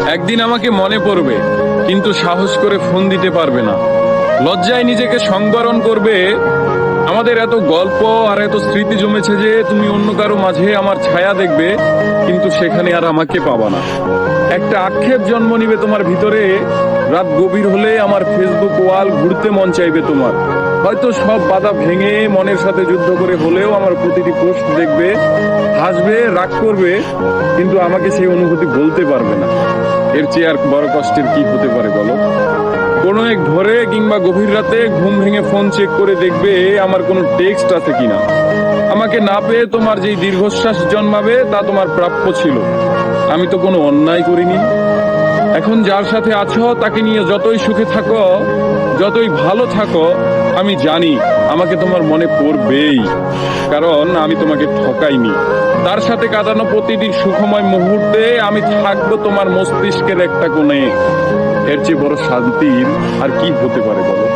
একদিন আমাকে মনে পড়বে, কিন্তু সাহস করে ফোন দিতে পারবে না। লজ্জায় নিজেকে সংবরণ করবে। আমাদের এত গল্প আর এত স্মৃতি জমেছে যে তুমি অন্য কারো মাঝে আমার ছায়া দেখবে, কিন্তু সেখানে আর আমাকে পাবা না। একটা আক্ষেপ জন্ম নিবে তোমার ভিতরে। রাত গভীর হলে আমার ফেসবুক ওয়াল ঘুরতে মন চাইবে তোমার। হয়তো সব বাধা ভেঙে মনের সাথে যুদ্ধ করে হলেও আমার প্রতিটি পোস্ট দেখবে, হাসবে, রাগ করবে, কিন্তু আমাকে সেই অনুভূতি বলতে পারবে না। এর চেয়ে আর বড় কষ্টের কি হতে পারে বলো? কোনো এক ভোরে কিংবা গভীর রাতে ঘুম ভেঙে ফোন চেক করে দেখবে আমার কোনো টেক্সট আছে কিনা। আমাকে না পেয়ে তোমার যেই দীর্ঘশ্বাস জন্মাবে তা তোমার প্রাপ্য ছিল। আমি তো কোনো অন্যায় করিনি। এখন যার সাথে আছো তাকে নিয়ে যতই সুখে থাকো, যতই ভালো থাকো, আমি জানি আমাকে তোমার মনে পড়বেই, কারণ আমি তোমাকে ঠকাইনি। তার সাথে কাটানো প্রতিটি সুখময় মুহূর্তে আমি থাকবো তোমার মস্তিষ্কের একটা কোণে। এর চেয়ে বড় শান্তির আর কি হতে পারে বলো?